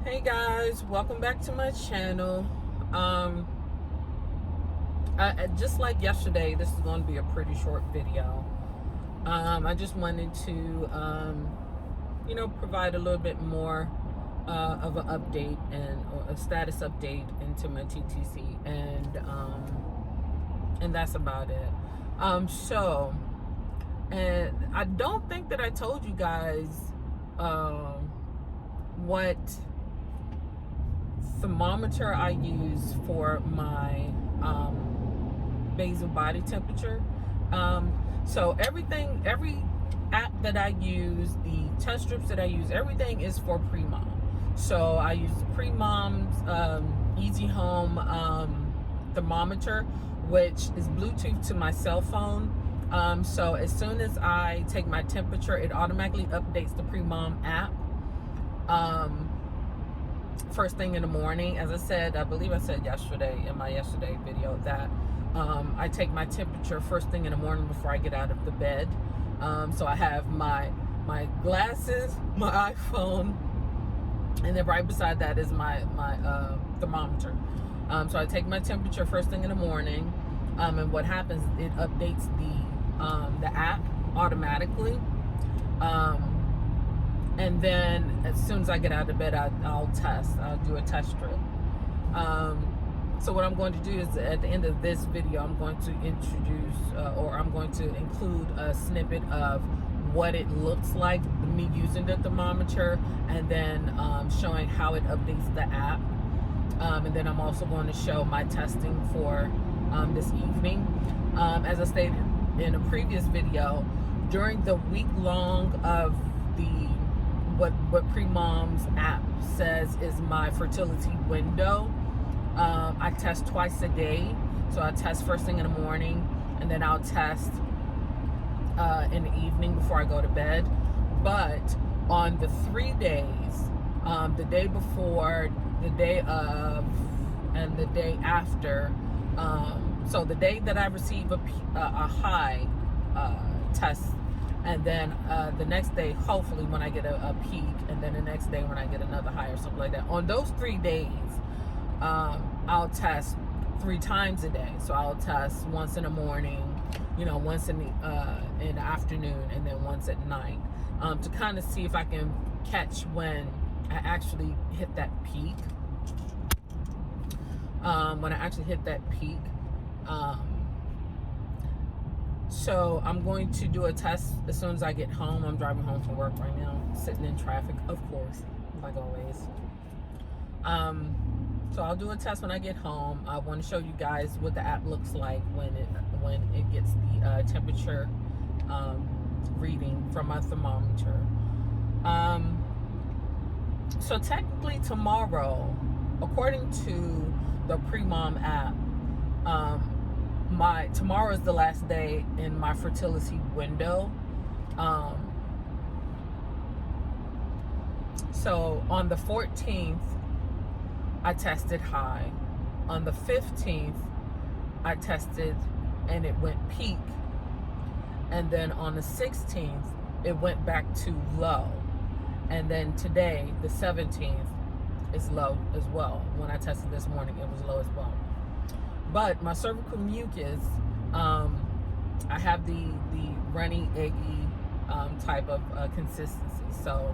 Hey guys, welcome back to my channel. Just like yesterday, this is going to be a pretty short video. I just wanted to provide a little bit more of an update and a status update into my TTC, and that's about it. And I don't think that I told you guys what thermometer I use for my basal body temperature. So every app that I use, the test strips that I use, everything is for pre-mom. So I use the pre-mom's Easy Home thermometer, which is Bluetooth to my cell phone. So as soon as I take my temperature, it automatically updates the pre-mom app. First thing in the morning. As I said, I believe I said yesterday in my yesterday video that I take my temperature first thing in the morning before I get out of the bed. So I have my glasses, my iPhone, and then right beside that is my thermometer. So I take my temperature first thing in the morning, and what happens, it updates the app automatically. And then as soon as I get out of bed, I'll do a test strip. So what I'm going to do is at the end of this video, I'm going to introduce or I'm going to include a snippet of what it looks like, me using the thermometer, and then showing how it updates the app. And then I'm also going to show my testing for this evening. As I stated in a previous video, during the week long of what Pre-Mom's app says is my fertility window, I test twice a day. So I test first thing in the morning, and then I'll test in the evening before I go to bed. But on the 3 days, the day before, the day of, and the day after, so the day that I receive a high test, and then the next day, hopefully, when I get a peak, and then the next day when I get another high or something like that. On those 3 days, I'll test 3 times a day. So I'll test once in the morning, once in the afternoon, and then once at night, to kind of see if I can catch when I actually hit that peak. When I actually hit that peak. So I'm going to do a test as soon as I get home. I'm driving home from work right now, sitting in traffic, of course, like always. So I'll do a test when I get home. I want to show you guys what the app looks like when it gets the temperature reading from my thermometer. So technically tomorrow, according to the Pre-Mom app, tomorrow is the last day in my fertility window. So on the 14th, I tested high. On the 15th, I tested and it went peak. And then on the 16th, it went back to low. And then today, the 17th, is low as well. When I tested this morning, it was low as well. But my cervical mucus, I have the runny, eggy type of consistency. So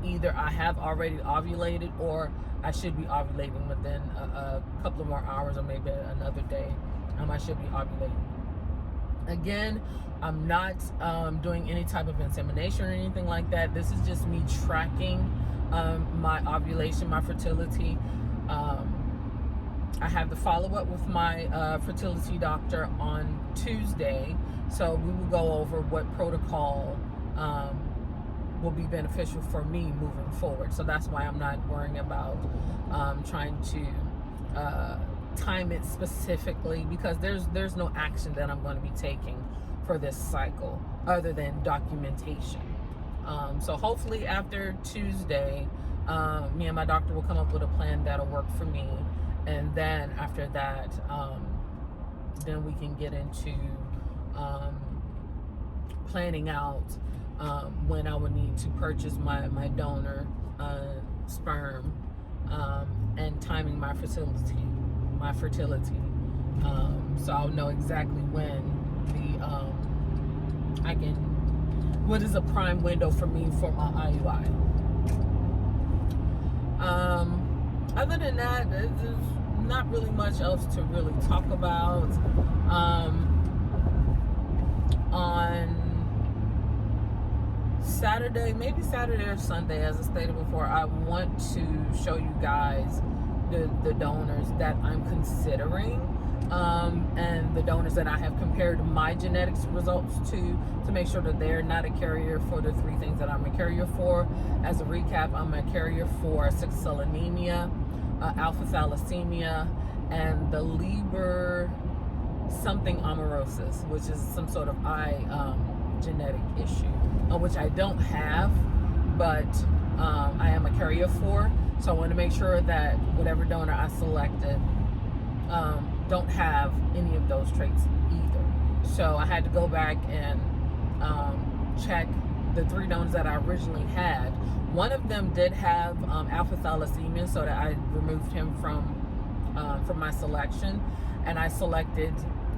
either I have already ovulated, or I should be ovulating within a couple of more hours, or maybe another day. I should be ovulating. Again, I'm not doing any type of insemination or anything like that. This is just me tracking my ovulation, my fertility. I have the follow-up with my fertility doctor on Tuesday, so we will go over what protocol will be beneficial for me moving forward. So that's why I'm not worrying about trying to time it specifically, because there's no action that I'm going to be taking for this cycle other than documentation. So hopefully after Tuesday, me and my doctor will come up with a plan that'll work for me. And then after that, then we can get into planning out when I would need to purchase my donor sperm, and timing my fertility. So I'll know exactly when what is a prime window for me for my IUI. Other than that, there's not really much else to really talk about. On Saturday, maybe Saturday or Sunday, as I stated before, I want to show you guys the donors that I'm considering, and the donors that I have compared my genetics results to make sure that they're not a carrier for the 3 things that I'm a carrier for. As a recap, I'm a carrier for sickle cell anemia, alpha thalassemia, and the Liber something amaurosis, which is some sort of eye genetic issue, which I don't have, but I am a carrier for. So I want to make sure that whatever donor I selected don't have any of those traits either. So I had to go back and check the 3 donors that I originally had. One of them did have alpha thalassemia, so that I removed him from my selection, and I selected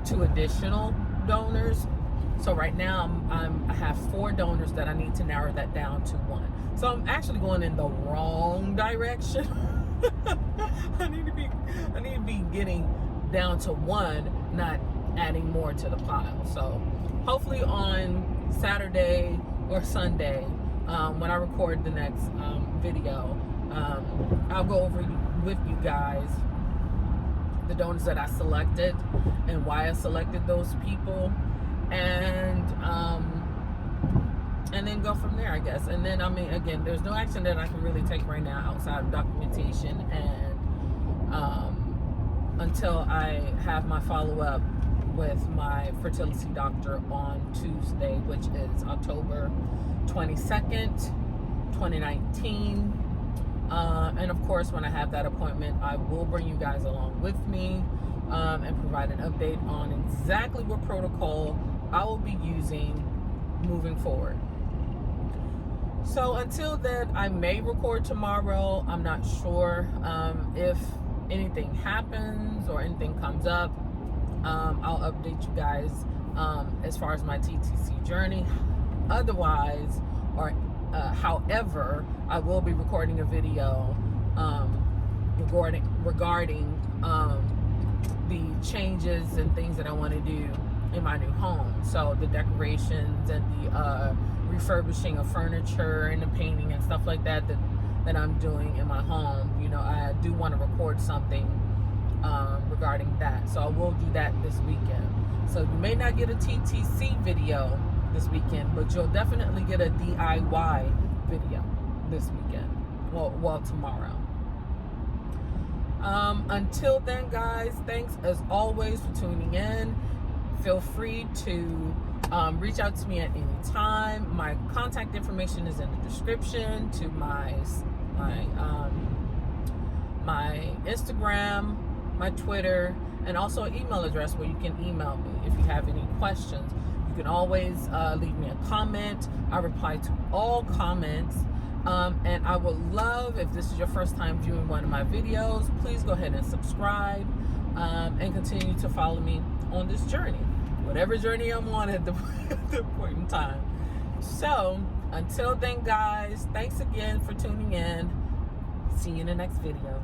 2 additional donors. So right now I have 4 donors that I need to narrow that down to 1. So I'm actually going in the wrong direction. I need to be getting down to 1, not adding more to the pile. So hopefully on Saturday or Sunday, when I record the next video, I'll go over with you guys the donors that I selected and why I selected those people, and then go from there, I guess. And then, I mean, again, there's no action that I can really take right now outside of documentation, and until I have my follow-up with my fertility doctor on Tuesday, which is October 22nd, 2019. And of course, when I have that appointment, I will bring you guys along with me, and provide an update on exactly what protocol I will be using moving forward. So until then, I may record tomorrow. I'm not sure. If anything happens or anything comes up, I'll update you guys as far as my TTC journey. Otherwise, however, I will be recording a video regarding the changes and things that I want to do in my new home. So the decorations and the refurbishing of furniture and the painting and stuff like that I'm doing in my home. You know, I do want to record something regarding that. So I will do that this weekend. So you may not get a TTC video this weekend, but you'll definitely get a DIY video this weekend. Well, tomorrow. Until then, guys, thanks as always for tuning in. Feel free to reach out to me at any time. My contact information is in the description to my Instagram, my Twitter, and also an email address where you can email me if you have any questions. You can always leave me a comment. I reply to all comments. And I would love, if this is your first time viewing one of my videos, please go ahead and subscribe, and continue to follow me on this journey, whatever journey I'm on at the point in time. So until then, guys, thanks again for tuning in. See you in the next video.